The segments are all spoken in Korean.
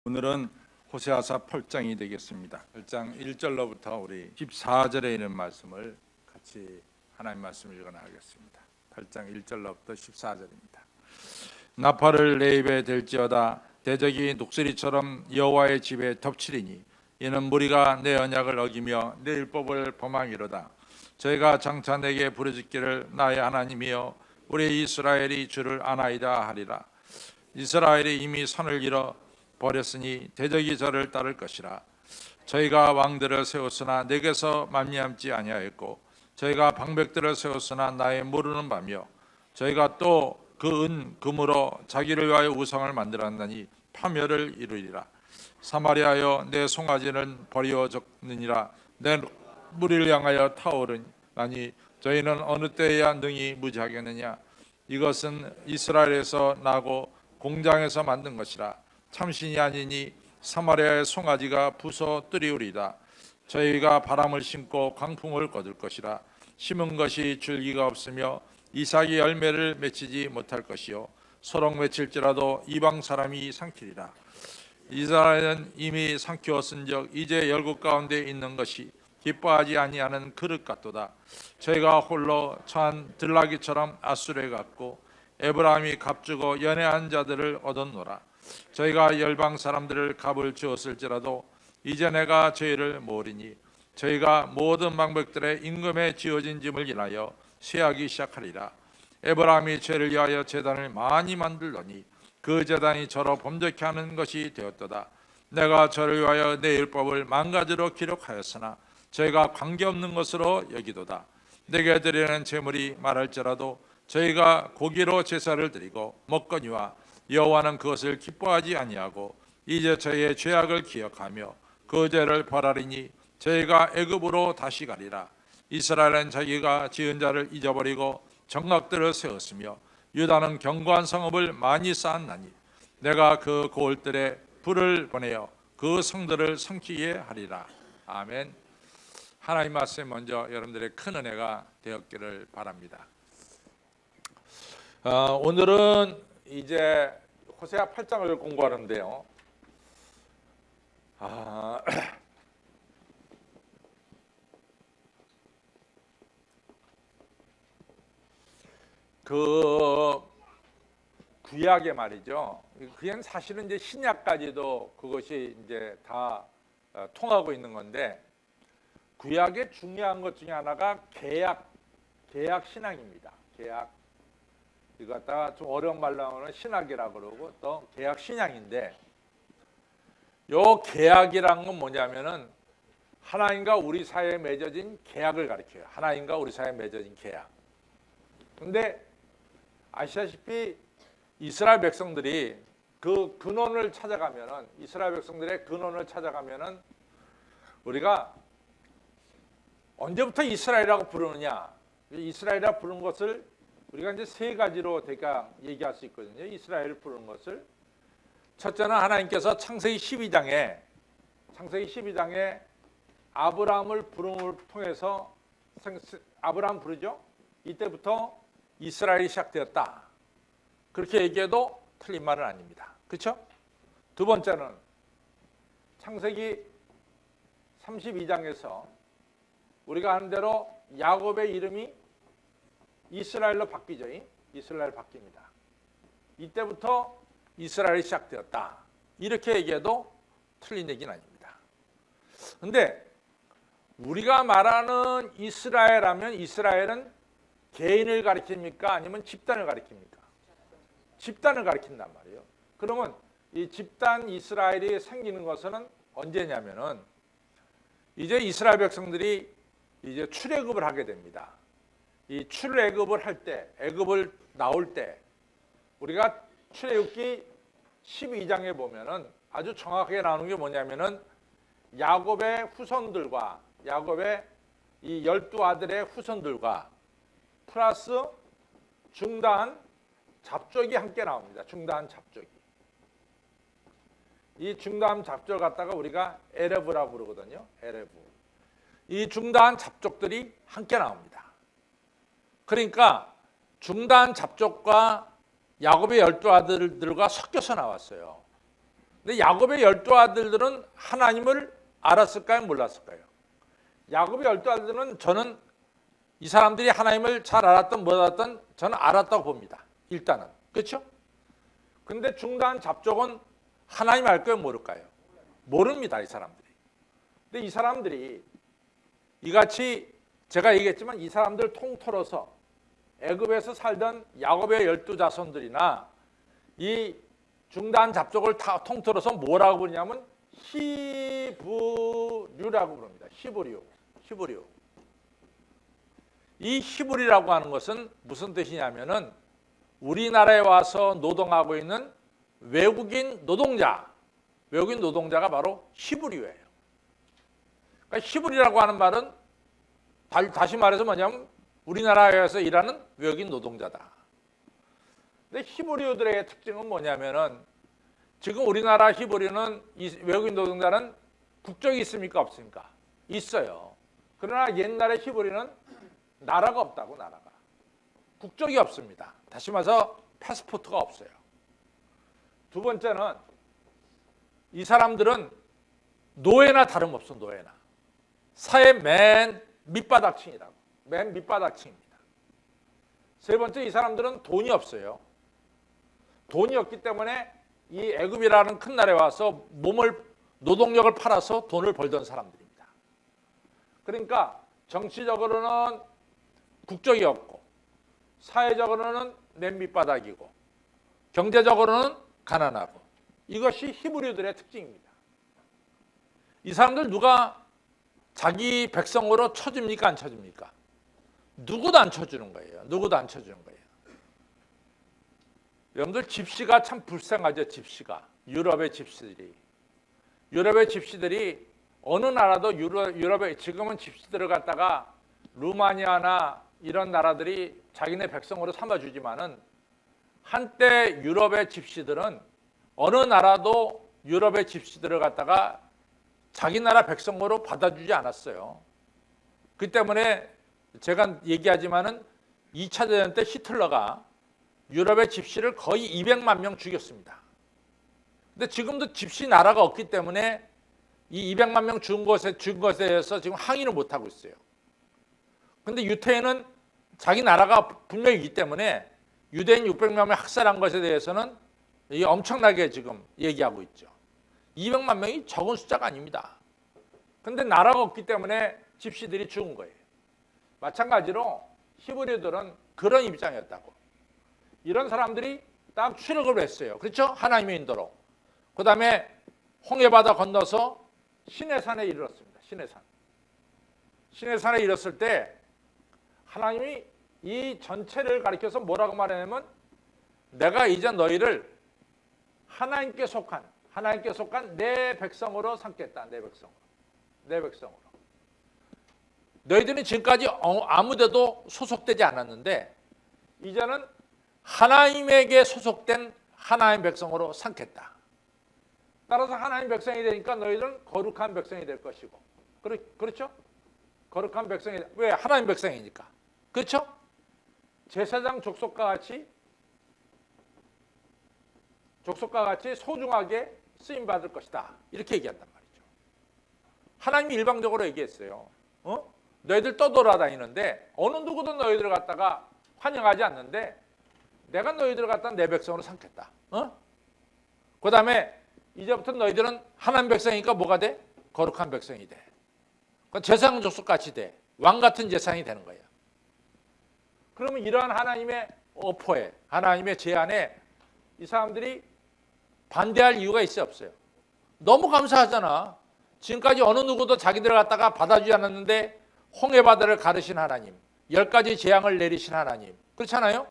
오늘은 호세아서 8장이 되겠습니다. 8장 1절로부터 우리 14절에 있는 말씀을 같이 하나님 말씀을 읽어나가겠습니다. 8장 1절로부터 14절입니다. 나팔을 내 입에 댈지어다. 대적이 녹슬이처럼 여호와의 집에 덮치리니 이는 무리가 내 언약을 어기며 내 율법을 범하기로다. 저희가 장차 내게 부르짖기를 나의 하나님이여 우리 이스라엘이 주를 아나이다 하리라. 이스라엘이 이미 선을 잃어 버렸으니 대적이 저를 따를 것이라. 저희가 왕들을 세웠으나 내게서 말미암지 아니하였고 저희가 방백들을 세웠으나 나의 모르는 바며 저희가 또 그 은 금으로 자기를 위하여 우상을 만들었나니 파멸을 이루리라. 사마리아여 내 송아지는 버려졌느니라. 내 무리를 향하여 타오르나니 저희는 어느 때에야 능히 무지하겠느냐. 이것은 이스라엘에서 나고 공장에서 만든 것이라. 참신이 아니니 사마리아의 송아지가 부서 뜨리우리다. 저희가 바람을 심고 강풍을 거둘 것이라. 심은 것이 줄기가 없으며 이삭이 열매를 맺히지 못할 것이요 소록 맺힐지라도 이방 사람이 삼키리라. 이스라엘은 이미 삼키었은즉 이제 열국 가운데 있는 것이 기뻐하지 아니하는 그릇 같도다. 저희가 홀로 처한 들나귀처럼 아수르에 갔고 에브라임이 값주고 연애한 자들을 얻었노라. 저희가 열방 사람들을 값을 주었을지라도 이제 내가 저희를 모으리니 저희가 모든 방백들의 임금에 지어진 짐을 인하여 쇠하기 시작하리라. 에브라임이 죄를 위하여 제단을 많이 만들더니 그 제단이 저로 범죄케 하는 것이 되었도다. 내가 저를 위하여 내 율법을 만가지로 기록하였으나 저희가 관계없는 것으로 여기도다. 내게 드리는 제물이 말할지라도 저희가 고기로 제사를 드리고 먹거니와 여호와는 그것을 기뻐하지 아니하고 이제 저희의 죄악을 기억하며 그 죄를 벌하리니 저희가 애굽으로 다시 가리라. 이스라엘은 자기가 지은 자를 잊어버리고 정각들을 세웠으며 유다는 견고한 성읍을 많이 쌓았나니 내가 그 고을들에 불을 보내어 그 성들을 삼키게 하리라. 아멘. 하나님 말씀 먼저 여러분들의 큰 은혜가 되었기를 바랍니다. 오늘은 이제 호세아 8장을 공부하는데요. 그 구약의 말이죠. 그냥 사실은 이제 신약까지도 그것이 이제 다 통하고 있는 건데 구약의 중요한 것 중에 하나가 계약 신앙입니다. 계약. 이거 갖다가 좀 어려운 말로 하면 신학이라고 그러고 또 계약 신앙인데 요 계약이란 건 뭐냐면은 하나님과 우리 사이에 맺어진 계약을 가리켜요. 하나님과 우리 사이에 맺어진 계약. 근데 아시다시피 이스라엘 백성들이 그 근원을 찾아가면은 이스라엘 백성들의 근원을 찾아가면은 우리가 언제부터 이스라엘이라고 부르느냐? 이스라엘이라고 부르는 것을 우리가 이제 세 가지로 대가 얘기할 수 있거든요. 이스라엘을 부르는 것을. 첫째는 하나님께서 창세기 12장에 아브라함을 부름을 통해서 아브라함 부르죠. 이때부터 이스라엘이 시작되었다. 그렇게 얘기해도 틀린 말은 아닙니다. 그렇죠? 두 번째는 창세기 32장에서 우리가 아는 대로 야곱의 이름이 이스라엘로 바뀌죠. 이스라엘 바뀝니다. 이때부터 이스라엘이 시작되었다. 이렇게 얘기해도 틀린 얘기는 아닙니다. 그런데 우리가 말하는 이스라엘 하면 이스라엘은 개인을 가리킵니까? 아니면 집단을 가리킵니까? 집단을 가리킨단 말이에요. 그러면 이 집단 이스라엘이 생기는 것은 언제냐면은 이제 이스라엘 백성들이 이제 출애굽을 하게 됩니다. 이 출애굽을 할 때, 애굽을 나올 때 우리가 출애굽기 12장에 보면은 아주 정확하게 나오는 게 뭐냐면은 야곱의 후손들과 야곱의 이 12아들의 후손들과 플러스 중다한 잡족이 함께 나옵니다. 중다한 잡족이. 이 중다한 잡족을 갖다가 우리가 에레브라고 부르거든요. 에레브. 이 중다한 잡족들이 함께 나옵니다. 그러니까 중다한 잡족과 야곱의 12아들들과 섞여서 나왔어요. 근데 야곱의 12아들들은 하나님을 알았을까요? 몰랐을까요? 야곱의 12아들들은 저는 이 사람들이 하나님을 잘 알았던 못 알았던 저는 알았다고 봅니다. 일단은. 그렇죠? 근데 중단 잡족은 하나님 알까요? 모를까요? 모릅니다. 이 사람들이. 근데 이 사람들이 이같이 제가 얘기했지만 이 사람들 통틀어서 애굽에서 살던 야곱의 12자손들이나 이 중단 잡족을 다 통틀어서 뭐라고 부르냐면 히브류라고 부릅니다. 히브류. 이 히브리라고 하는 것은 무슨 뜻이냐면은 우리나라에 와서 노동하고 있는 외국인 노동자가 바로 히브리예요. 그러니까 히브리라고 하는 말은 다시 말해서 뭐냐면 우리나라에서 일하는 외국인 노동자다. 근데 히브리들의 특징은 뭐냐면은 지금 우리나라 히브리는 이 외국인 노동자는 국적이 있습니까? 없습니까? 있어요. 그러나 옛날에 히브리는 나라가 없다고. 나라가. 국적이 없습니다. 다시 말해서 패스포트가 없어요. 두 번째는 이 사람들은 노예나 다름없어. 노예나. 사회 맨 밑바닥층이라고. 맨 밑바닥층입니다. 세 번째, 이 사람들은 돈이 없어요. 돈이 없기 때문에 이 애굽이라는 큰 나라에 와서 노동력을 팔아서 돈을 벌던 사람들입니다. 그러니까 정치적으로는 국적이 없고 사회적으로는 맨 밑바닥이고 경제적으로는 가난하고 이것이 히브리들의 특징입니다. 이 사람들 누가 자기 백성으로 쳐줍니까? 안 쳐줍니까? 누구도 안 쳐주는 거예요. 누구도 안 쳐주는 거예요. 여러분들 집시가 참 불쌍하죠. 집시가. 유럽의 집시들이 어느 나라도 유럽에 지금은 집시들을 갖다가 루마니아나 이런 나라들이 자기네 백성으로 삼아주지만은 한때 유럽의 집시들은 어느 나라도 유럽의 집시들을 갖다가 자기 나라 백성으로 받아주지 않았어요. 그 때문에 제가 얘기하지만은 2차 대전 때 히틀러가 유럽의 집시를 거의 200만 명 죽였습니다. 근데 지금도 집시 나라가 없기 때문에 이 200만 명 죽은 것에 대해서 지금 항의를 못 하고 있어요. 근데 유태인은 자기 나라가 분명히 있기 때문에 유대인 600만 명을 학살한 것에 대해서는 엄청나게 지금 얘기하고 있죠. 200만 명이 적은 숫자가 아닙니다. 근데 나라가 없기 때문에 집시들이 죽은 거예요. 마찬가지로 히브리들은 그런 입장이었다고. 이런 사람들이 딱 출애굽을 했어요. 그렇죠? 하나님의 인도로. 그 다음에 홍해바다 건너서 시내산에 이르렀습니다. 시내산에 이르렀을 때 하나님이 이 전체를 가리켜서 뭐라고 말하냐면 내가 이제 너희를 하나님께 속한 내 백성으로 삼겠다. 내 백성으로. 너희들은 지금까지 아무데도 소속되지 않았는데 이제는 하나님에게 소속된 하나님 백성으로 삼겠다. 따라서 하나님 백성이 되니까 너희들은 거룩한 백성이 될 것이고. 그렇죠? 거룩한 백성이 왜? 하나님 백성이니까. 그렇죠? 제사장 족속과 같이 소중하게 쓰임 받을 것이다. 이렇게 얘기한단 말이죠. 하나님이 일방적으로 얘기했어요. 너희들 떠돌아다니는데 어느 누구도 너희들 갖다가 환영하지 않는데 내가 너희들 갖다 내 백성으로 삼겠다. 그 다음에 이제부터 너희들은 하나님 백성이니까 뭐가 돼? 거룩한 백성이 돼. 제사장 족속같이 돼. 왕 같은 제사장이 되는 거예요. 그러면 이러한 하나님의 어포에, 하나님의 제안에 이 사람들이 반대할 이유가 있어요, 없어요? 너무 감사하잖아. 지금까지 어느 누구도 자기들을 갖다가 받아주지 않았는데 홍해바다를 가르신 하나님, 10가지 재앙을 내리신 하나님, 그렇잖아요?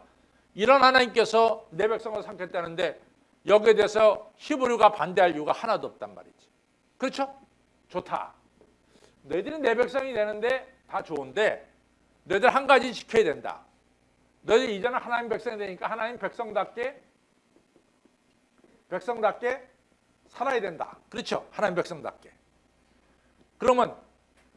이런 하나님께서 내 백성을 삼겠다는데 여기에 대해서 히브리가 반대할 이유가 하나도 없단 말이지. 그렇죠? 좋다. 너희들이 내 백성이 되는데 다 좋은데 너희들 한 가지 지켜야 된다. 너희들 이제는 하나님 백성이 되니까 하나님 백성답게 살아야 된다. 그렇죠? 하나님 백성답게. 그러면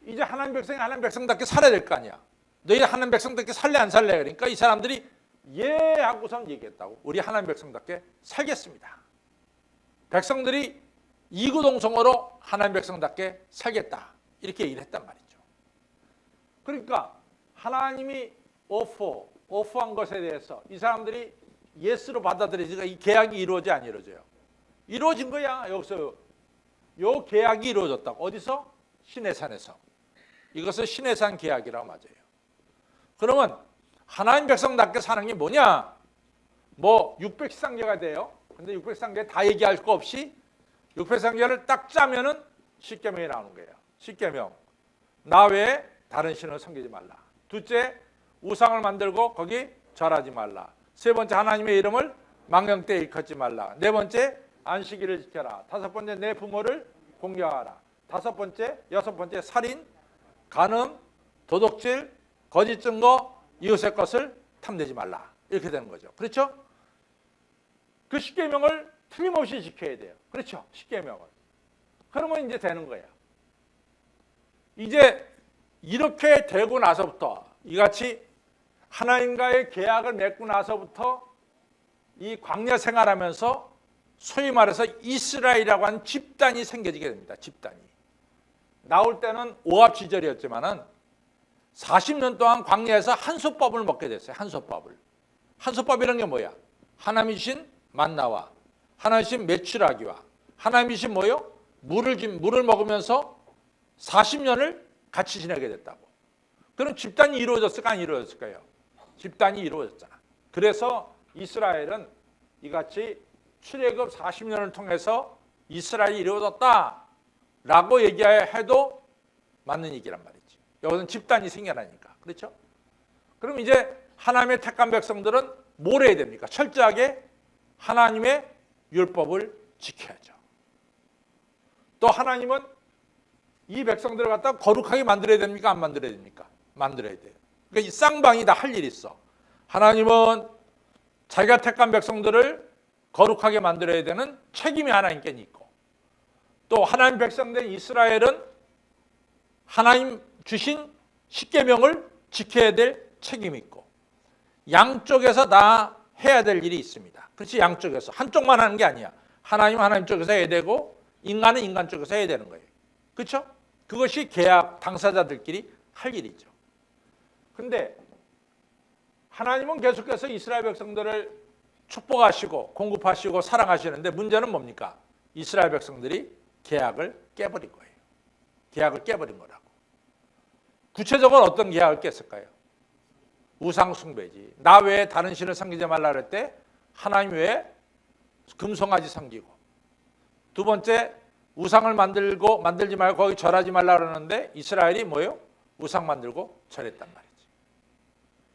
이제 하나님 백성답게 살아야 될 거 아니야. 너희 하나님 백성답게 살래 안 살래? 그러니까 이 사람들이 예 하고선 얘기했다고. 우리 하나님 백성답게 살겠습니다. 백성들이 이구동성으로 하나님 백성답게 살겠다. 이렇게 얘기를 했단 말이죠. 그러니까 하나님이 오프한 것에 대해서 이 사람들이 예스로 받아들이니까 이 계약이 이루어져 안 이루어져요? 이루어진 거야. 여기서 요 계약이 이루어졌다고. 어디서? 시내산에서. 이것을 시내산 계약이라고 맞아요. 그러면 하나님 백성답게 사는 게 뭐냐? 뭐 613개가 돼요. 근데 613개 다 얘기할 거 없이 613개를 딱 짜면은 십계명이 나오는 거예요. 십계명. 나 외에 다른 신을 섬기지 말라. 둘째, 우상을 만들고 거기 절하지 말라. 세 번째, 하나님의 이름을 망령되이 일컫지 말라. 네 번째, 안식일을 지켜라. 다섯 번째, 내 부모를 공경하라. 다섯 번째, 여섯 번째, 살인, 간음, 도둑질, 거짓 증거, 이웃의 것을 탐내지 말라. 이렇게 되는 거죠. 그렇죠? 그 십계명을 틀림없이 지켜야 돼요. 그렇죠? 십계명을. 그러면 이제 되는 거예요. 이제 이렇게 되고 나서부터 이같이 하나님과의 계약을 맺고 나서부터 이 광야 생활하면서 소위 말해서 이스라엘이라고 하는 집단이 생겨지게 됩니다. 집단이. 나올 때는 오합지졸이었지만은 40년 동안 광야에서 한솥밥을 먹게 됐어요. 한솥밥을. 한솥밥이라는 게 뭐야? 하나님이 주신 만나와 하나님이 주신 메추라기와 하나님이 주신 뭐요? 물을 먹으면서 40년을 같이 지내게 됐다고. 그럼 집단이 이루어졌을까 안 이루어졌을까요? 집단이 이루어졌잖아. 그래서 이스라엘은 이같이 출애굽 40년을 통해서 이스라엘이 이루어졌다라고 얘기해도 맞는 얘기란 말이지. 여기서는 집단이 생겨나니까. 그렇죠? 그럼 이제 하나님의 택한 백성들은 뭘 해야 됩니까? 철저하게 하나님의 율법을 지켜야죠. 또 하나님은 이 백성들을 갖다 거룩하게 만들어야 됩니까? 안 만들어야 됩니까? 만들어야 돼요. 그러니까 이 쌍방이 다 할 일이 있어. 하나님은 자기가 택한 백성들을 거룩하게 만들어야 되는 책임이 하나님께 있고, 또 하나님 백성된 이스라엘은 하나님 주신 십계명을 지켜야 될 책임이 있고, 양쪽에서 다 해야 될 일이 있습니다. 그렇지? 양쪽에서. 한쪽만 하는 게 아니야. 하나님 쪽에서 해야 되고, 인간은 인간 쪽에서 해야 되는 거예요. 그렇죠? 그것이 계약 당사자들끼리 할 일이죠. 근데 하나님은 계속해서 이스라엘 백성들을 축복하시고 공급하시고 사랑하시는데 문제는 뭡니까? 이스라엘 백성들이 계약을 깨버린 거예요. 계약을 깨버린 거라고. 구체적으로 어떤 계약을 깼을까요? 우상 숭배지. 나 외에 다른 신을 섬기지 말라 그럴 때 하나님 외에 금송아지 섬기고, 두 번째 우상을 만들지 말고 거기 절하지 말라 그러는데 이스라엘이 뭐예요? 우상 만들고 절했단 말이지.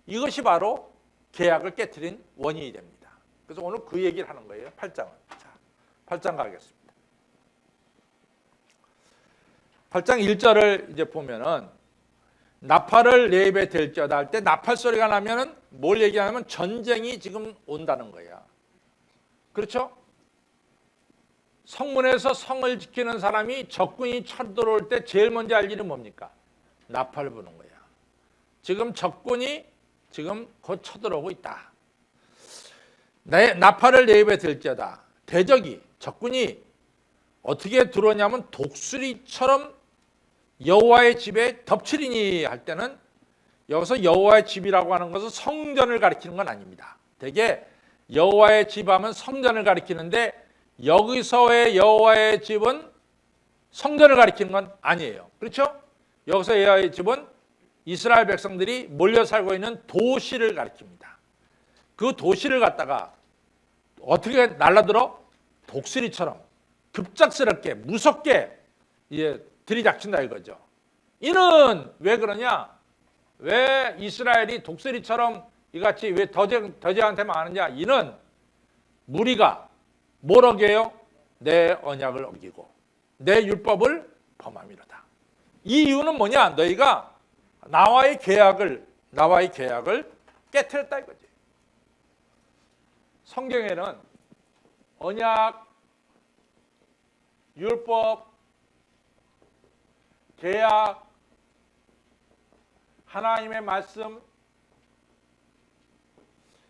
이것이 바로 계약을 깨트린 원인이 됩니다. 그래서 오늘 그 얘기를 하는 거예요. 8장은. 자, 8장 가겠습니다. 8장 1절을 이제 보면은 나팔을 내 입에 댈지어다 할 때 나팔 소리가 나면은 뭘 얘기하냐면 전쟁이 지금 온다는 거야. 그렇죠? 성문에서 성을 지키는 사람이 적군이 쳐들어올 때 제일 먼저 할 일은 뭡니까? 나팔을 부는 거야. 지금 적군이 지금 곧 쳐들어오고 있다. 나팔을 내 입에 들지어다. 적군이 어떻게 들어오냐면 독수리처럼 여호와의 집에 덮치리니 할 때는 여기서 여호와의 집이라고 하는 것은 성전을 가리키는 건 아닙니다. 대개 여호와의 집 하면 성전을 가리키는데 여기서의 여호와의 집은 성전을 가리키는 건 아니에요. 그렇죠? 여기서 여호와의 집은 이스라엘 백성들이 몰려 살고 있는 도시를 가리킵니다. 그 도시를 갖다가 어떻게 날라들어? 독수리처럼 급작스럽게 무섭게 이제 들이닥친다 이거죠. 이는 왜 그러냐? 왜 이스라엘이 독수리처럼 이같이 왜 더제한테만 하느냐? 이는 무리가 뭘 어겨요? 내 언약을 어기고 내 율법을 범함이로다. 이 이유는 뭐냐? 너희가 나와의 계약을 깨트렸다 이거지. 성경에는 언약, 율법, 계약, 하나님의 말씀,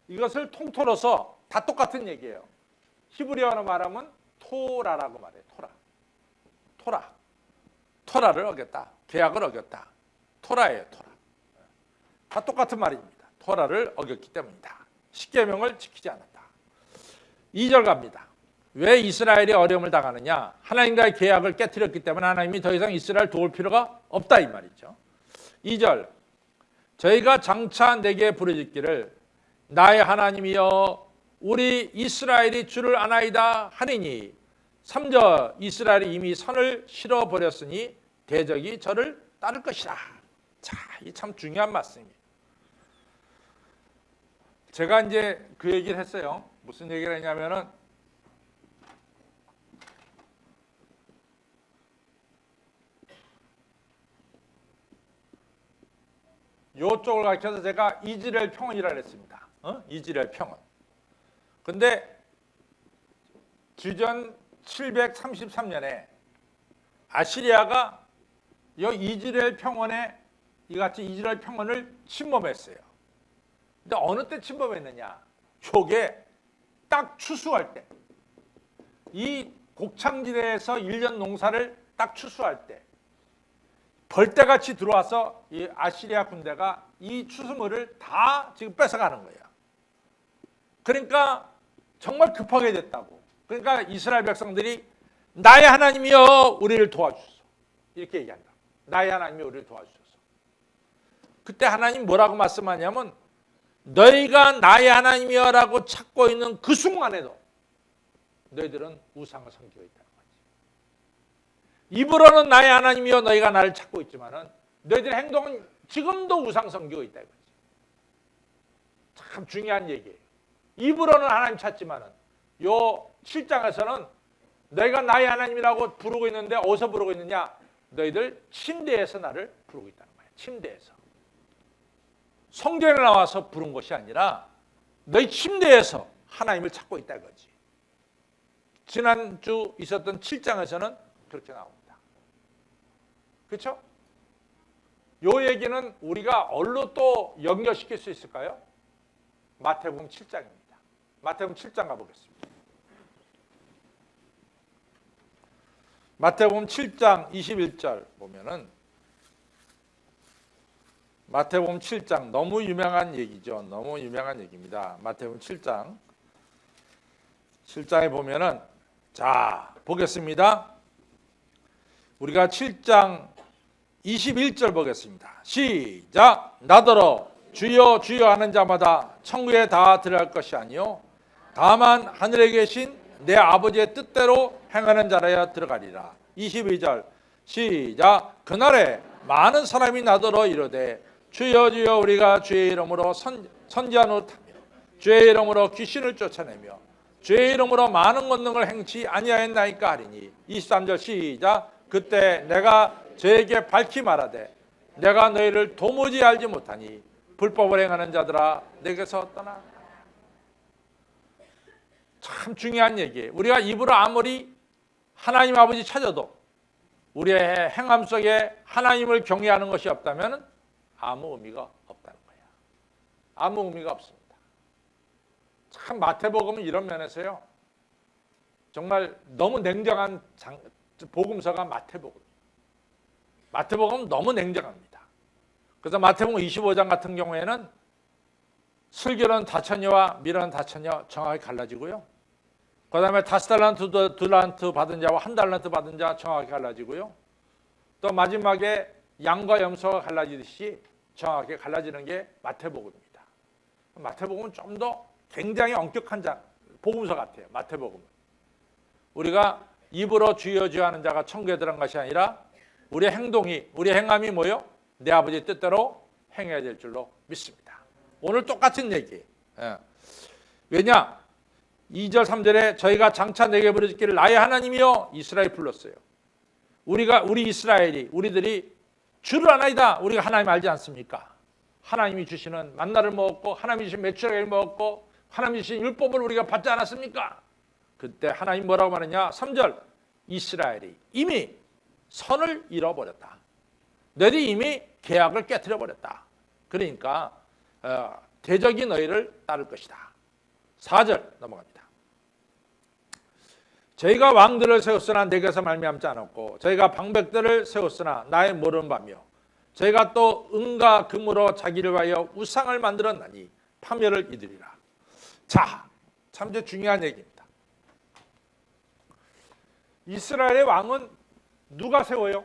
이것을 통틀어서 다 똑같은 얘기예요. 히브리어로 말하면 토라라고 말해요. 토라. 토라를 어겼다. 계약을 어겼다. 토라예요, 토라. 다 똑같은 말입니다. 토라를 어겼기 때문이다. 십계명을 지키지 않았다. 2절 갑니다. 왜 이스라엘이 어려움을 당하느냐? 하나님과의 계약을 깨뜨렸기 때문에 하나님이 더 이상 이스라엘 도울 필요가 없다 이 말이죠. 2절 저희가 장차 내게 부르짖기를 나의 하나님이여 우리 이스라엘이 주를 아나이다 하니니 3절 이스라엘이 이미 선을 실어버렸으니 대적이 저를 따를 것이다. 자, 이 참 중요한 말씀이에요. 제가 이제 그 얘기를 했어요. 무슨 얘기를 했냐면은 요쪽을 가르쳐서 제가 이스라엘 평원이라고 했습니다. 이스라엘 평원. 근데 주전 733년에 아시리아가 이 이스라엘 평원에 이같이 이스라엘 평원을 침범했어요. 근데 어느 때 침범했느냐? 요게 딱 추수할 때, 이 곡창지대에서 1년 농사를 딱 추수할 때 벌떼같이 들어와서 이 아시리아 군대가 이 추수물을 다 지금 뺏어가는 거예요. 그러니까 정말 급하게 됐다고. 그러니까 이스라엘 백성들이 나의 하나님이여 우리를 도와주소서 이렇게 얘기한다. 나의 하나님이 우리를 도와주소서. 그때 하나님 뭐라고 말씀하냐면 너희가 나의 하나님이여라고 찾고 있는 그 순간에도 너희들은 우상을 섬기고 있다는 거지. 입으로는 나의 하나님이여 너희가 나를 찾고 있지만은 너희들의 행동은 지금도 우상 섬기고 있다 이거지. 참 중요한 얘기예요. 입으로는 하나님 찾지만은 요 7장에서는 너희가 나의 하나님이라고 부르고 있는데 어디서 부르고 있느냐? 너희들 침대에서 나를 부르고 있다는 거예요. 침대에서. 성전에 나와서 부른 것이 아니라 너희 침대에서 하나님을 찾고 있다 이거지. 지난주 있었던 7장에서는 그렇게 나옵니다. 그렇죠? 요 얘기는 우리가 어디로 또 연결시킬 수 있을까요? 마태복음 7장입니다. 마태복음 7장 가보겠습니다. 마태복음 7장 21절 보면은 마태복음 7장 너무 유명한 얘기죠. 너무 유명한 얘기입니다. 마태복음 7장에 보면은 자 보겠습니다. 우리가 7장 21절 보겠습니다. 시작. 나더러 주여 주여 하는 자마다 천국에 다 들어갈 것이 아니요 다만 하늘에 계신 내 아버지의 뜻대로 행하는 자라야 들어가리라. 22절 시작. 그날에 많은 사람이 나더러 이르되 주여 주여 우리가 주의 이름으로 선지한 후 타며 주의 이름으로 귀신을 쫓아내며 주의 이름으로 많은 권능을 행치 아니하였나이까 하리니. 23절 시작. 그때 내가 저에게 밝히 말하되 내가 너희를 도무지 알지 못하니 불법을 행하는 자들아 내게서 떠나. 참 중요한 얘기예요. 우리가 입으로 아무리 하나님 아버지 찾아도 우리의 행함 속에 하나님을 경외하는 것이 없다면 아무 의미가 없다는 거예요. 아무 의미가 없습니다. 참 마태복음은 이런 면에서요. 정말 너무 냉정한 복음서가 마태복음. 마태복음은 너무 냉정합니다. 그래서 마태복음 25장 같은 경우에는 슬기로운 다처녀와 미련한 다처녀 정확히 갈라지고요. 그 다음에 5달란트, 2달란트 받은 자와 1달란트 받은 자 정확히 갈라지고요. 또 마지막에 양과 염소가 갈라지듯이 정확하게 갈라지는 게 마태복음입니다. 마태복음은 좀 더 굉장히 엄격한 복음서 같아요. 마태복음은. 우리가 입으로 주여 주여 하는 자가 천국에 들어간 것이 아니라 우리의 행동이, 우리의 행함이 뭐요? 내 아버지의 뜻대로 행해야 될 줄로 믿습니다. 오늘 똑같은 얘기예요. 왜냐? 2절 3절에 저희가 장차 내게 부르짖기를 나의 하나님이여 이스라엘 불렀어요. 우리 이스라엘이 우리들이 주를 아나이다. 우리가 하나님 알지 않습니까? 하나님이 주시는 만나를 먹었고 하나님이 주신 메추라기를 먹었고 하나님이 주신 율법을 우리가 받지 않았습니까? 그때 하나님 뭐라고 말하냐? 3절 이스라엘이 이미 선을 잃어버렸다. 너희들이 이미 계약을 깨트려버렸다. 그러니까 대적이 너희를 따를 것이다. 4절 넘어갑니다. 저희가 왕들을 세웠으나 내게서 말미암지 않았고 저희가 방백들을 세웠으나 나의 모르는 바며 저희가 또 은과 금으로 자기를 위하여 우상을 만들었나니 파멸을 이르리라. 자, 참 이제 중요한 얘기입니다. 이스라엘의 왕은 누가 세워요?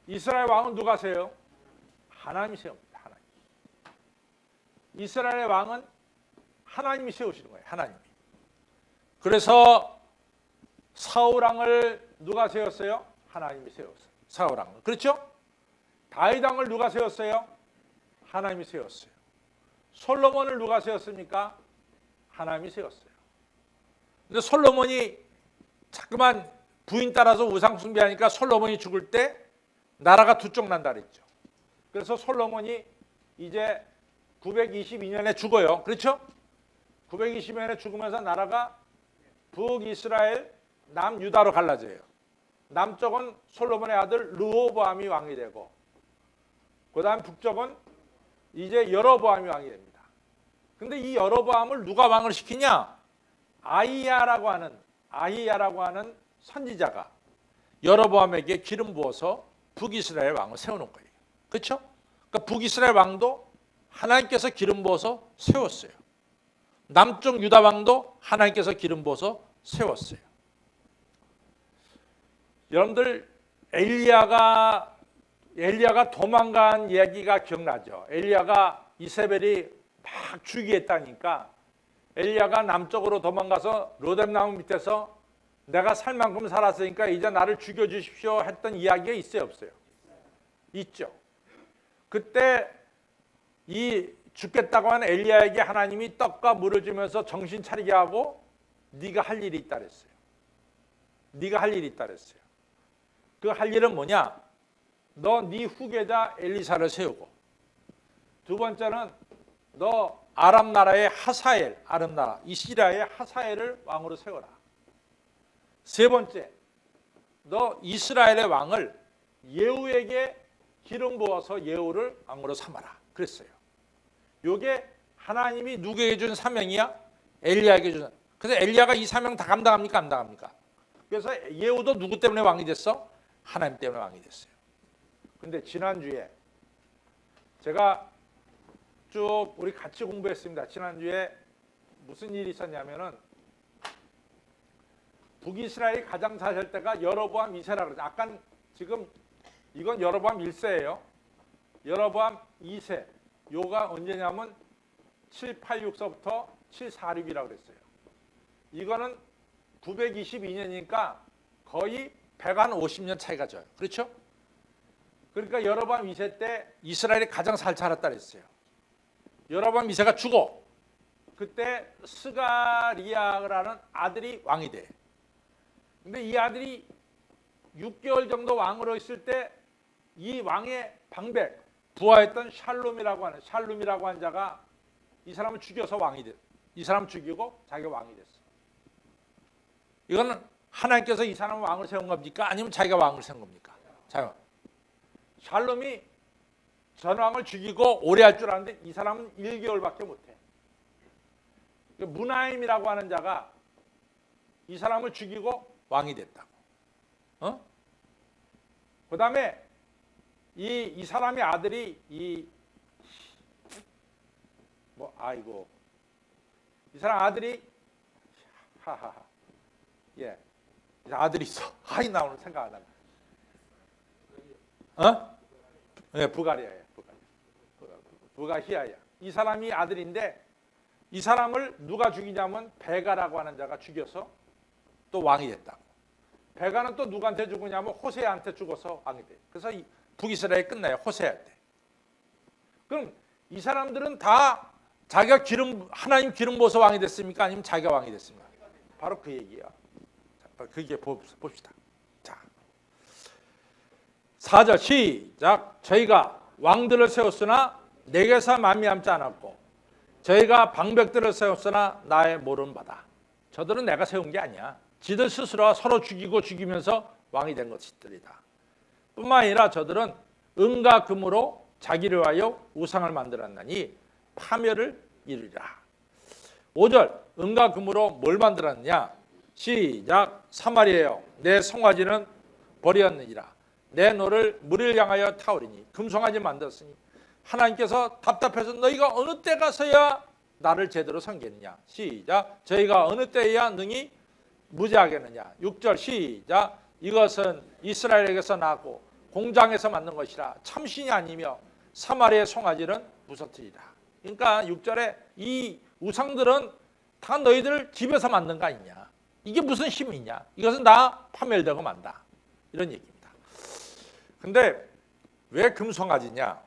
이스라엘 왕은 누가 세워요? 하나님이 세웁니다. 하나님. 이스라엘의 왕은 하나님이 세우시는 거예요. 하나님이. 그래서 사울 왕을 누가 세웠어요? 하나님이 세웠어요. 사울 왕을. 그렇죠? 다윗 왕을 누가 세웠어요? 하나님이 세웠어요. 솔로몬을 누가 세웠습니까? 하나님이 세웠어요. 근데 솔로몬이 자꾸만 부인 따라서 우상 숭배하니까 솔로몬이 죽을 때 나라가 두 쪽 난다 그랬죠. 그래서 솔로몬이 이제 922년에 죽어요. 그렇죠? 920년에 죽으면서 나라가 북이스라엘, 남유다로 갈라져요. 남쪽은 솔로몬의 아들 르호보암이 왕이 되고 그 다음 북쪽은 이제 여로보암이 왕이 됩니다. 근데 이 여로보암을 누가 왕을 시키냐? 아히야라고 하는 선지자가 여로보암에게 기름 부어서 북이스라엘 왕을 세우는 거예요. 그렇죠? 그러니까 북이스라엘 왕도 하나님께서 기름 부어서 세웠어요. 남쪽 유다 왕도 하나님께서 기름 부어서 세웠어요. 여러분들 엘리야가 도망간 얘기가 기억나죠? 엘리야가 이세벨이 막 죽이겠다니까 엘리야가 남쪽으로 도망가서 로뎀나무 밑에서 내가 살 만큼 살았으니까 이제 나를 죽여주십시오 했던 이야기가 있어요, 없어요? 있죠. 그때 이 죽겠다고 하는 엘리야에게 하나님이 떡과 물을 주면서 정신 차리게 하고 네가 할 일이 있다 그랬어요. 네가 할 일이 있다 그랬어요. 그 할 일은 뭐냐? 너 네 후계자 엘리사를 세우고, 두 번째는 너 아람 나라의 하사엘, 아람 나라 이시라의 하사엘을 왕으로 세워라. 세 번째, 너 이스라엘의 왕을 예후에게 기름 부어서 예후를 왕으로 삼아라. 그랬어요. 요게 하나님이 누구에게 준 사명이야? 엘리야에게 준. 그래서 엘리야가 이 사명 다 감당합니까? 안 감당합니까? 그래서 예후도 누구 때문에 왕이 됐어? 하나님 때문에 왕이 됐어요. 근데 지난주에 제가 쭉 우리 같이 공부했습니다. 지난주에 무슨 일이 있었냐면은 북이스라엘이 가장 잘 살 때가 여로보암 2세라 그러죠. 아까 지금 이건 여로보암 1세예요. 여로보암 2세. 요가 언제냐면 786서부터 746이라고 그랬어요. 이거는 922년이니까 거의 150년 차이가 져요. 그렇죠? 그러니까 여로보암 2세 때 이스라엘이 가장 잘 살았다 그랬어요. 여로보암 2세가 죽어. 그때 스가리아라는 아들이 왕이 돼. 근데 이 아들이 6개월 정도 왕으로 있을 때 이 왕의 방백, 부하했던 샬룸이라고 하는 자가 이 사람을 죽여서 왕이 돼. 이 사람 죽이고 자기가 왕이 됐어. 이거는 하나님께서 이 사람을 왕을 세운 겁니까? 아니면 자기가 왕을 세운 겁니까? 자, 샬롬이 전왕을 죽이고 오래 할 줄 아는데 이 사람은 1개월밖에 못해. 무나임이라고 하는 자가 이 사람을 죽이고 왕이 됐다고. 그 다음에 이 사람의 아들이 이 사람 아들이 아들이 있어. 나 오늘 생각 안 난다. 부가리아야. 부가히야야. 이 사람이 아들인데 이 사람을 누가 죽이냐면 베가라고 하는 자가 죽여서 또 왕이 됐다고. 베가는 또 누구한테 죽으냐면 호세아한테 죽어서 왕이 돼. 그래서 북이스라엘이 끝나요. 호세아한테. 그럼 이 사람들은 다 자기가 하나님 기름 부어서 왕이 됐습니까? 아니면 자기가 왕이 됐습니까? 바로 그 얘기야. 그게 봅시다. 자, 4절 시작. 저희가 왕들을 세웠으나 내게서 말미암지 않았고 저희가 방백들을 세웠으나 나의 모르는 바다. 저들은 내가 세운 게 아니야. 지들 스스로 서로 죽이면서 왕이 된 것들이다. 뿐만 아니라 저들은 은과 금으로 자기를 위하여 우상을 만들었나니 파멸을 이루리라. 5절 은과 금으로 뭘 만들었느냐? 시작. 3말이에요. 내 송아지는 버리었느니라. 내 노를 물을 향하여 타오리니 금송아지 만들었으니 하나님께서 답답해서 너희가 어느 때 가서야 나를 제대로 섬기느냐. 시작. 저희가 어느 때야 능히 무지하겠느냐. 6절 시작. 이것은 이스라엘에게서 나고 공장에서 만든 것이라 참신이 아니며 사마리아의 송아지는 부서뜨리라. 그러니까 6절에 이 우상들은 다 너희들 집에서 만든 거 아니냐. 이게 무슨 힘이 있냐. 이것은 다 파멸되고 만다. 이런 얘기입니다. 근데 왜 금송아지냐.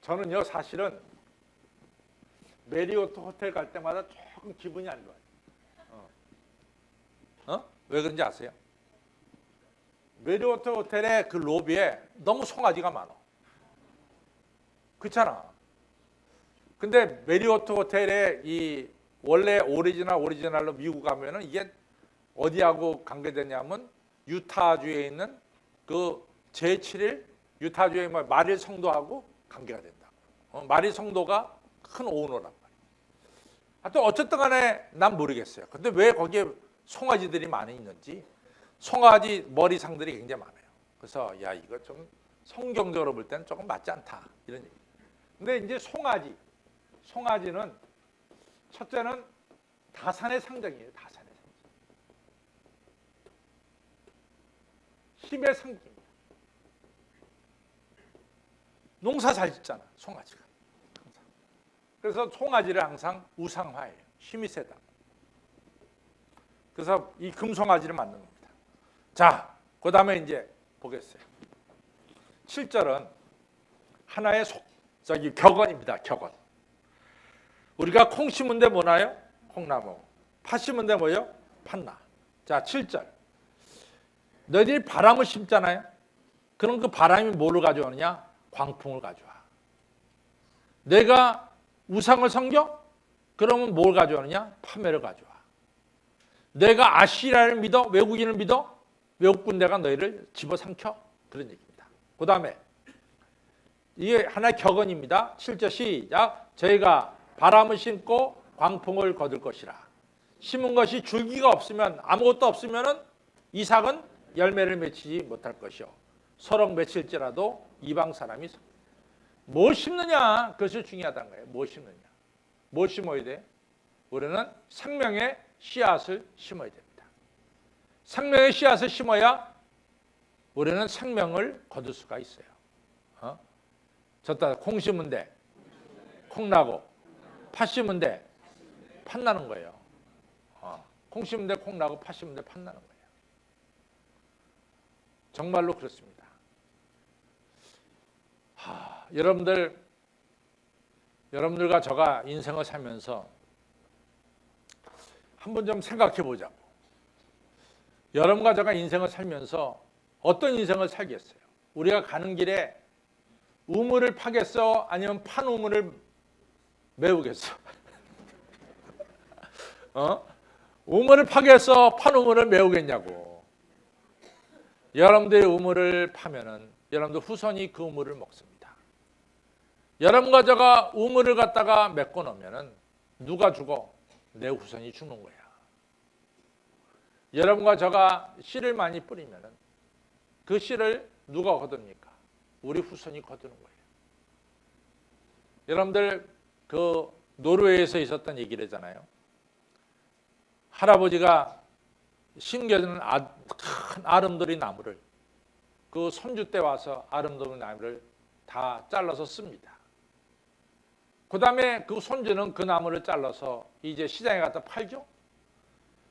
저는요 사실은 메리오트 호텔 갈 때마다 조금 기분이 안 좋아요. 왜 그런지 아세요? 메리오트 호텔의 그 로비에 너무 송아지가 많아. 그렇잖아. 근데 메리오트 호텔의 이 원래 오리지널로 미국 가면은 이게 어디하고 관계되냐면 유타주에 있는 그 제7일 유타주의 마릴 성도하고 관계가 된다. 마릴 성도가 큰 오너란 말이에요. 하여튼 어쨌든 간에 난 모르겠어요. 근데 왜 거기에 송아지들이 많이 있는지 송아지 머리상들이 굉장히 많아요. 그래서 야 이거 좀 성경적으로 볼 때는 조금 맞지 않다 이런 얘기. 근데 이제 송아지는 첫째는 다산의 상징이에요. 다산의 상징. 힘의 상징입니다. 농사 잘 짓잖아 송아지가. 항상. 그래서 송아지를 항상 우상화해요. 힘이 세다. 그래서 이 금송아지를 만든 겁니다. 자, 그 다음에 이제 보겠어요. 7절은 하나의 격언입니다. 격언. 우리가 콩 심은 데 뭐나요? 콩나무. 팥 심은 데 뭐요? 팥나. 자, 7절. 너희들이 바람을 심잖아요. 그럼 그 바람이 뭐를 가져오느냐? 광풍을 가져와. 내가 우상을 섬겨? 그러면 뭘 가져오느냐? 파멸을 가져와. 내가 아시라를 믿어? 외국인을 믿어? 외국 군대가 너희를 집어삼켜? 그런 얘기입니다. 그 다음에 이게 하나의 격언입니다. 7절 시작. 저희가 바람을 심고 광풍을 거둘 것이라. 심은 것이 줄기가 없으면 아무것도 없으면 이삭은 열매를 맺히지 못할 것이요. 서럭 맺힐지라도 이방 사람이 뭘 심느냐 그것이 중요하다는 거예요. 뭘 심느냐. 뭘 심어야 돼? 우리는 생명의 씨앗을 심어야 됩니다. 생명의 씨앗을 심어야 우리는 생명을 거둘 수가 있어요. 저따 콩 심은데 콩 나고 팥 심은데 팥 나는 거예요. 콩 심은데 콩 나고 팥 심은데 팥 나는 거예요. 정말로 그렇습니다. 여러분들과 저가 인생을 살면서 한번 좀 생각해 보자고. 여러분과 제가 인생을 살면서 어떤 인생을 살겠어요? 우리가 가는 길에 우물을 파겠어? 아니면 판 우물을 메우겠어? 우물을 파겠어? 판 우물을 메우겠냐고. 여러분들의 우물을 파면은 여러분들 후손이 그 우물을 먹습니다. 여러분과 제가 우물을 갖다가 메꿔 놓으면은 누가 죽어? 내 후손이 죽는 거야. 여러분과 제가 씨를 많이 뿌리면은 그 씨를 누가 거둡니까? 우리 후손이 거두는 거예요. 여러분들 그 노르웨이에서 있었던 얘기를 잖아요. 할아버지가 심겨진 큰 아름드리 나무를 그 손주 때 와서 아름드리 나무를 다 잘라서 씁니다. 그 다음에 그 손주는 그 나무를 잘라서 이제 시장에 갖다 팔죠.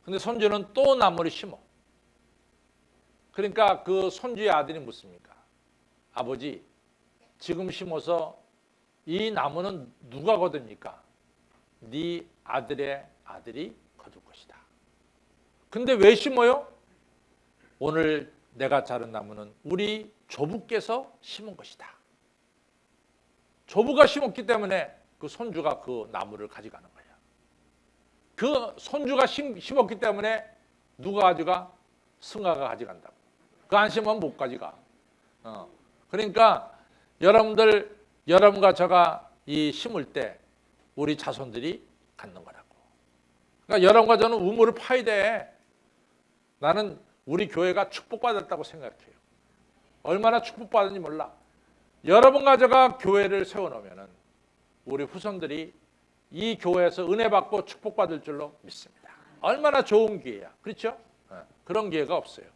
근데 손주는 또 나무를 심어. 그러니까 그 손주의 아들이 묻습니까? 아버지, 지금 심어서 이 나무는 누가 거둡니까? 네 아들의 아들이 거둘 것이다. 근데 왜 심어요? 오늘 내가 자른 나무는 우리 조부께서 심은 것이다. 조부가 심었기 때문에 그 손주가 그 나무를 가져가는 거예요. 그 손주가 심었기 때문에 누가 가져가? 승아가 가져간다고. 그 안 심으면 못 가져가. 그러니까 여러분과 제가 이 심을 때 우리 자손들이 갖는 거라고. 그러니까 여러분과 저는 우물을 파야 돼. 나는 우리 교회가 축복받았다고 생각해요. 얼마나 축복받은지 몰라. 여러분과 제가 교회를 세워놓으면 우리 후손들이 이 교회에서 은혜 받고 축복받을 줄로 믿습니다. 얼마나 좋은 기회야. 그렇죠? 그런 기회가 없어요.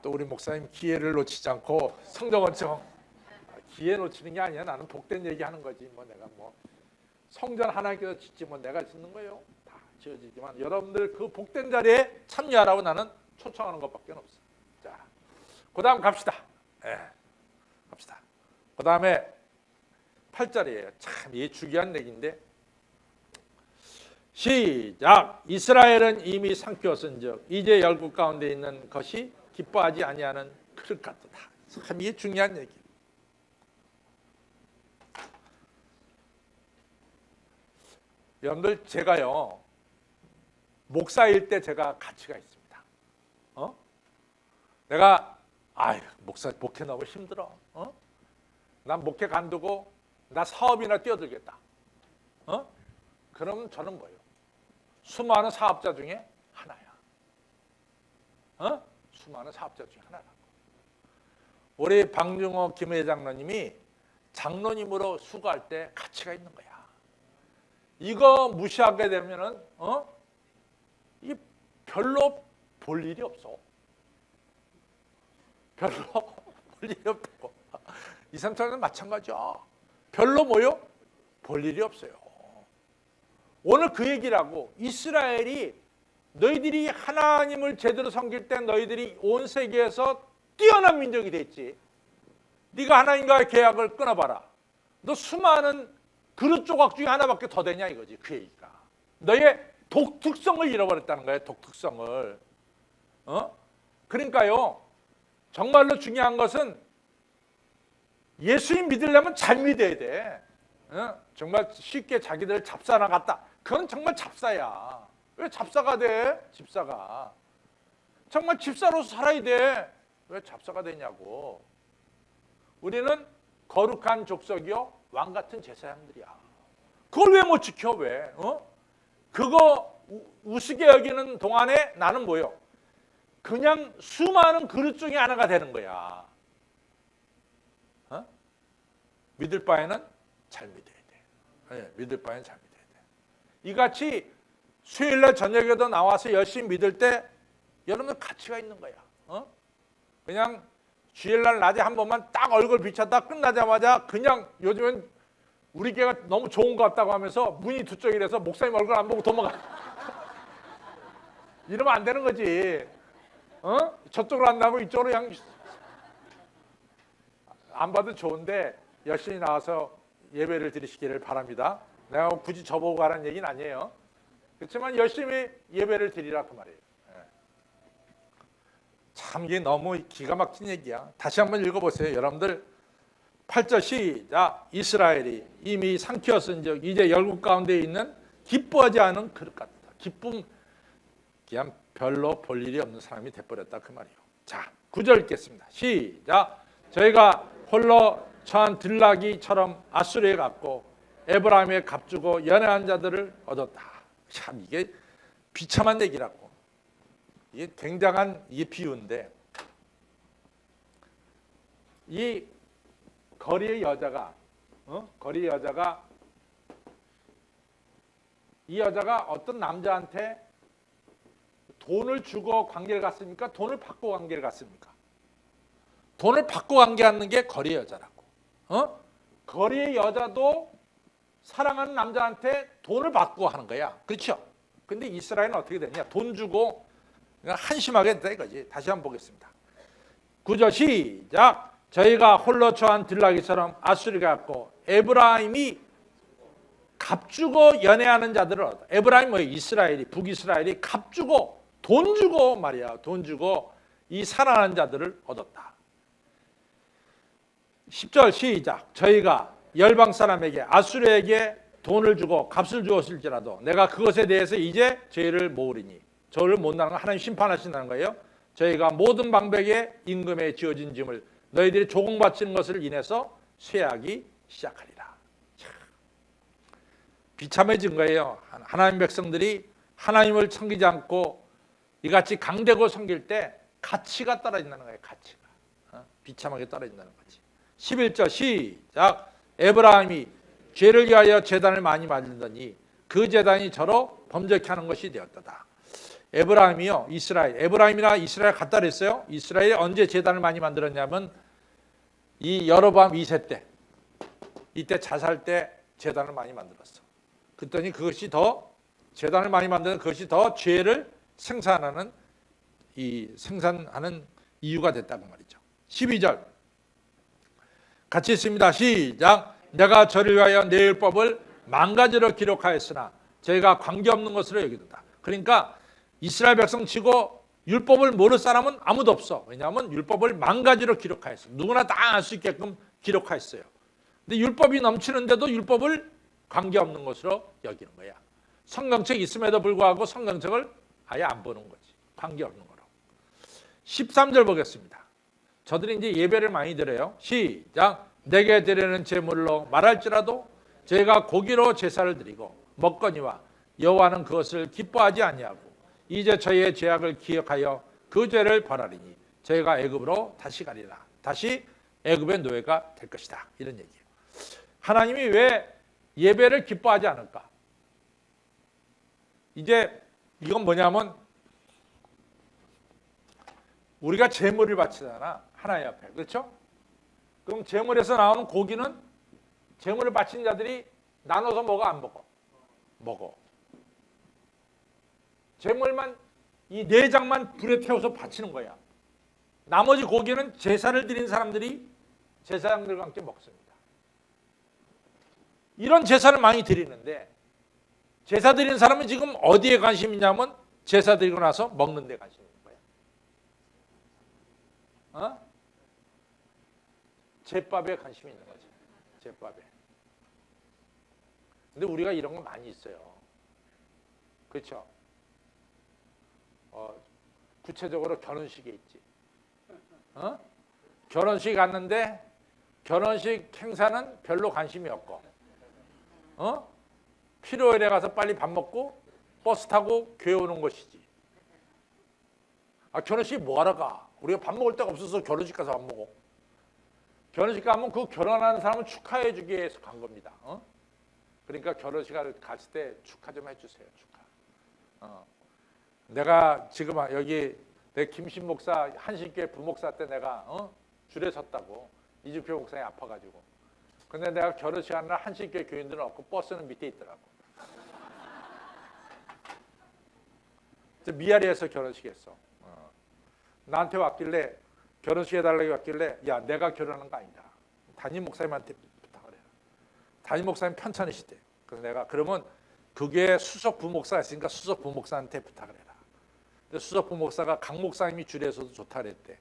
또 우리 목사님 기회를 놓치지 않고 성전건축 기회 놓치는 게 아니야. 나는 복된 얘기하는 거지. 내가 성전 하나님께서 짓지 내가 짓는 거예요. 다 지어지지만 여러분들 그 복된 자리에 참여하라고 나는 초청하는 것밖에 없어. 자, 그다음 갑시다. 갑시다. 그다음에 8절이에요. 참 이게 중요한 얘기인데 시작. 이스라엘은 이미 삼켰은즉 이제 열국 가운데 있는 것이 기뻐하지 아니하는 그릇 같도다. 참 이게 중요한 얘기. 여러분들 제가요 목사일 때 제가 가치가 있습니다. 내가 목사 목회 너무 힘들어. 난 목회 간두고 나 사업이나 뛰어들겠다. 그럼 저는 뭐예요? 수많은 사업자 중에 하나야. 수많은 사업자 중에 하나라고. 우리 방중호 김회 장로님이 장로님으로 수고할 때 가치가 있는 거야. 이거 무시하게 되면은 이 별로 볼 일이 없어. 별로 볼 일이 없고 이 삼촌은 마찬가지야. 별로 볼 일이 없어요. 오늘 그 얘기라고. 이스라엘이 너희들이 하나님을 제대로 섬길 때 너희들이 온 세계에서 뛰어난 민족이 됐지. 네가 하나님과의 계약을 끊어봐라. 너 수많은 그릇 조각 중에 하나밖에 더 되냐 이거지. 그 얘기가. 너의 독특성을 잃어버렸다는 거예요. 독특성을. 그러니까요. 정말로 중요한 것은 예수님 믿으려면 잘 믿어야 돼. 정말 쉽게 자기들 잡사나 같다. 그건 정말 잡사야. 왜 잡사가 돼? 집사가. 정말 집사로서 살아야 돼. 왜 잡사가 되냐고. 우리는 거룩한 족속이요 왕 같은 제사장들이야. 그걸 왜 못 지켜? 왜? 그거 우습게 여기는 동안에 나는 뭐요? 그냥 수많은 그릇 중에 하나가 되는 거야. 믿을 바에는 잘 믿어야 돼. 믿을 바에는 잘 믿어야 돼. 이같이 수요일날 저녁에도 나와서 열심히 믿을 때 여러분들 가치가 있는 거야. 그냥 주일날 낮에 한 번만 딱 얼굴 비쳤다 끝나자마자 그냥 요즘은 우리 교회가 너무 좋은 것 같다고 하면서 문이 두 쪽이라서 목사님 얼굴 안 보고 도망가. 이러면 안 되는 거지. 저쪽으로 안 나오고 이쪽으로 그냥 안 봐도 좋은데 열심히 나와서 예배를 드리시기를 바랍니다. 내가 굳이 저보고 가라는 얘기는 아니에요. 그렇지만 열심히 예배를 드리라 그 말이에요. 참 이게 너무 기가 막힌 얘기야. 다시 한번 읽어보세요. 여러분들 8절 시작. 이스라엘이 이미 삼켰은즉 이제 열국 가운데 있는 기뻐하지 않은 그릇 같다. 기쁨 그냥 별로 볼 일이 없는 사람이 돼버렸다 그 말이에요. 자 9절 읽겠습니다. 시작. 저희가 홀로 처한 들나귀처럼 아수르에 갔고 에브라임에 값주고 연애한 자들을 얻었다. 참 이게 비참한 얘기라고. 이게 굉장한 이게 비유인데 이 거리의 여자가 거리의 여자가 이 여자가 어떤 남자한테 돈을 주고 관계를 갔습니까? 돈을 받고 관계를 갔습니까? 돈을 받고 관계하는 게 거리의 여자라고. 거리의 여자도 사랑하는 남자한테 돈을 받고 하는 거야. 그렇죠? 근데 이스라엘은 어떻게 되냐? 돈 주고 그냥 한심하게 된다 이거지. 다시 한번 보겠습니다. 9절 시작. 저희가 홀로 처한 들나귀처럼 아수르가 갔고 에브라임이 값주고 연애하는 자들을 얻어. 에브라임 뭐예요? 이스라엘이 북이스라엘이 값주고 돈 주고 말이야. 돈 주고 이 사랑하는 자들을 얻었다. 10절 시작. 저희가 열방 사람에게 아수르에게 돈을 주고 값을 주었을지라도 내가 그것에 대해서 이제 죄를 모으리니 저를 못나는 건 하나님 심판하신다는 거예요. 저희가 모든 방백의 임금에 지어진 짐을 너희들이 조공 바치는 것을 인해서 쇠하기 시작하리라. 비참해진 거예요. 하나님 백성들이 하나님을 섬기지 않고 이같이 강대고 섬길 때 가치가 떨어진다는 거예요. 가치가 비참하게 떨어진다는 거지. 11절 시작. 에브라임이 죄를 위하여 제단을 많이 만들더니 그 제단이 저로 범죄케 하는 것이 되었다. 에브라임이요, 이스라엘, 에브라임이나 이스라엘 같다 그랬어요. 이스라엘이 언제 제단을 많이 만들었냐면 이 여로보암 2세 때, 이때 자살 때 제단을 많이 만들었어. 그랬더니 그것이 더 제단을 많이 만드는 그것이 더 죄를 생산하는 이유가 됐다고 말이죠. 12절 같이 있습니다. 시작. 내가 저를 위하여 내 율법을 망가지로 기록하였으나 저희가 관계없는 것으로 여기도다. 그러니까 이스라엘 백성 치고 율법을 모를 사람은 아무도 없어. 왜냐하면 율법을 망가지로 기록하였어. 누구나 다 알 수 있게끔 기록하였어요. 근데 율법이 넘치는데도 율법을 관계없는 것으로 여기는 거야. 성경책이 있음에도 불구하고 성경책을 아예 안 보는 거지. 관계없는 거로. 13절 보겠습니다. 저들이 이제 예배를 많이 드려요. 시작. 내게 드리는 제물로 말할지라도 저희가 고기로 제사를 드리고 먹거니와 여호와는 그것을 기뻐하지 아니하고 이제 저희의 죄악을 기억하여 그 죄를 벌하리니 저희가 애굽으로 다시 가리라. 다시 애굽의 노예가 될 것이다. 이런 얘기예요. 하나님이 왜 예배를 기뻐하지 않을까? 이제 이건 뭐냐면 우리가 제물을 바치잖아. 하나님 앞에. 그렇죠? 그럼 제물에서 나오는 고기는 제물을 바친 자들이 나눠서 먹어 안 먹어? 먹어. 제물만 이 내장만 불에 태워서 바치는 거야. 나머지 고기는 제사를 드린 사람들이 제사장들과 함께 먹습니다. 이런 제사를 많이 드리는데 제사 드리는 사람은 지금 어디에 관심이 있냐면 제사 드리고 나서 먹는 데 관심이 있는 거야. 제밥에 관심이 있는 거지. 제밥에. 근데 우리가 이런 거 많이 있어요. 그렇죠? 구체적으로 결혼식에 있지. 결혼식 갔는데 결혼식 행사는 별로 관심이 없고 필요일에 가서 빨리 밥 먹고 버스 타고 교회 오는 것이지. 결혼식 뭐하러 가? 우리가 밥 먹을 데가 없어서 결혼식 가서 밥 먹어. 결혼식 가면 그 결혼하는 사람을 축하해 주기 위해서 간 겁니다. 그러니까 결혼식을 갔을 때 축하 좀 해주세요. 축하. 내가 지금 여기 내 김신 목사 한신교회 부목사 때 내가 줄에 섰다고. 이주표 목사님 아파가지고. 근데 내가 결혼식 하는 날 한신교회 교인들은 없고 버스는 밑에 있더라고. 미아리에서 결혼식 했어. 나한테 왔길래 결혼식 해달라고 왔길래 야 내가 결혼하는 거 아니다. 담임 목사님한테 부탁을 해라. 담임 목사님 편찮으시대. 그래서 내가 그러면 그게 수석 부목사가 있으니까 수석 부목사한테 부탁을 해라. 근데 수석 부목사가 강 목사님이 주례에서도 좋다 그랬대.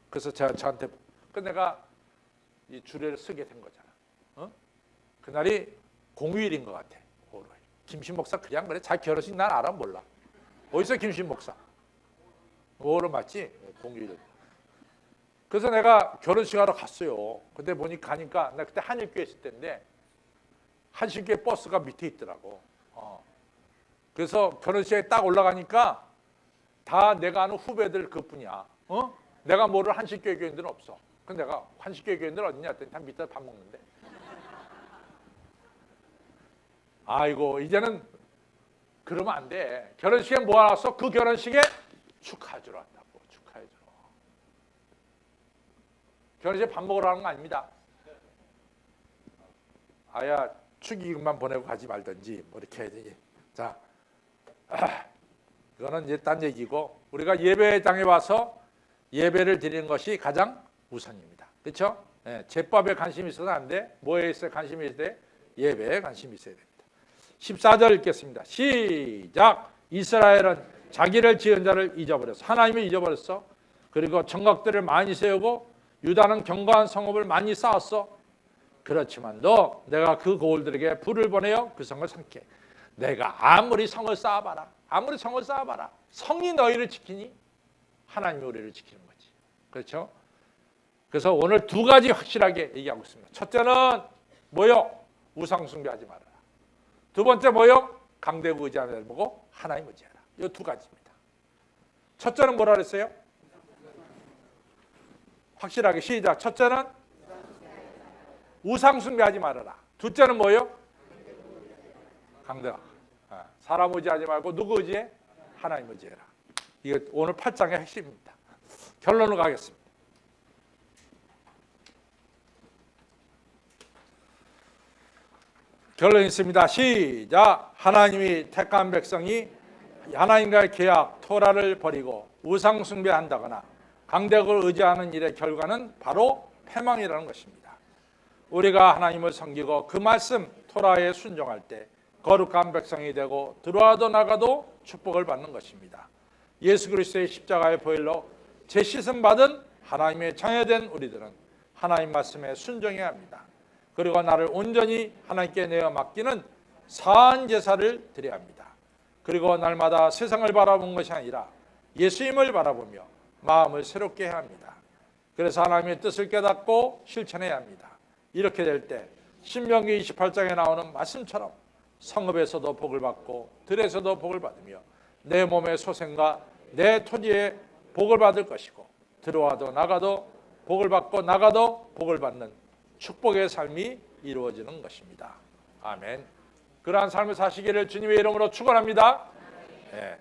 그래서 저한테 내가 이 주례를 쓰게 된 거잖아. 그날이 공휴일인 것 같아. 5월. 김신 목사 그냥 그래. 자기 결혼식 난 알아 몰라. 어디서 김신 목사? 5월은 맞지? 공휴일. 그래서 내가 결혼식 하러 갔어요. 근데 보니까 가니까 나 그때 한일교회 있을 때인데 한신교회 버스가 밑에 있더라고. 그래서 결혼식에 딱 올라가니까 다 내가 아는 후배들 그뿐이야. 내가 모르는 한신교회 교인들은 없어. 근데 내가 한신교회 교인들 어디냐 했더니 다 밑에 밥 먹는데. 아이고 이제는 그러면 안 돼. 결혼식에 뭐 왔어? 그 결혼식에 축하해주러 왔다고. 축하해주러. 결혼식에 밥 먹으러 가는 거 아닙니다. 아야 축의금만 보내고 가지 말든지 뭐 이렇게 해야 되지. 자, 이거는 이제 딴 얘기고 우리가 예배장에 와서 예배를 드리는 것이 가장 우선입니다. 그렇죠? 제법에 관심이 있어서 안 돼. 뭐에 있어야 관심이 있어야 돼? 예배에 관심이 있어야 됩니다. 14절 읽겠습니다. 시작. 이스라엘은 자기를 지은 자를 잊어버렸어. 하나님을 잊어버렸어. 그리고 정각들을 많이 세우고 유다는 견고한 성읍을 많이 쌓았어. 그렇지만도 내가 그 고을들에게 불을 보내어 그 성을 삼게. 내가 아무리 성을 쌓아봐라. 아무리 성을 쌓아봐라. 성이 너희를 지키니 하나님이 우리를 지키는 거지. 그렇죠? 그래서 오늘 두 가지 확실하게 얘기하고 있습니다. 첫째는 뭐요? 우상 숭배하지 말아라. 두 번째 뭐요? 강대국 의지하는 보고 하나님 의지하라. 이 두 가지입니다. 첫째는 뭐라 그랬어요? 확실하게 시작. 첫째는 우상 숭배하지 말아라. 둘째는 뭐요? 강대국. 사람 의지하지 말고 누구 의지해? 하나님 의지해라. 이게 오늘 8장의 핵심입니다. 결론으로 가겠습니다. 결론이 있습니다. 시작. 하나님이 택한 백성이 하나님과의 계약 토라를 버리고 우상 숭배한다거나 강대국을 의지하는 일의 결과는 바로 패망이라는 것입니다. 우리가 하나님을 섬기고 그 말씀 토라에 순종할 때 거룩한 백성이 되고 들어와도 나가도 축복을 받는 것입니다. 예수 그리스도의 십자가의 보혈로 재씻음 받은 하나님의 자녀된 우리들은 하나님 말씀에 순종해야 합니다. 그리고 나를 온전히 하나님께 내어 맡기는 사한 제사를 드려야 합니다. 그리고 날마다 세상을 바라보는 것이 아니라 예수님을 바라보며 마음을 새롭게 해야 합니다. 그래서 하나님의 뜻을 깨닫고 실천해야 합니다. 이렇게 될 때 신명기 28장에 나오는 말씀처럼 성읍에서도 복을 받고 들에서도 복을 받으며 내 몸의 소생과 내 토지에 복을 받을 것이고 들어와도 나가도 복을 받고 나가도 복을 받는 축복의 삶이 이루어지는 것입니다. 아멘. 그러한 삶을 사시기를 주님의 이름으로 축원합니다. 네.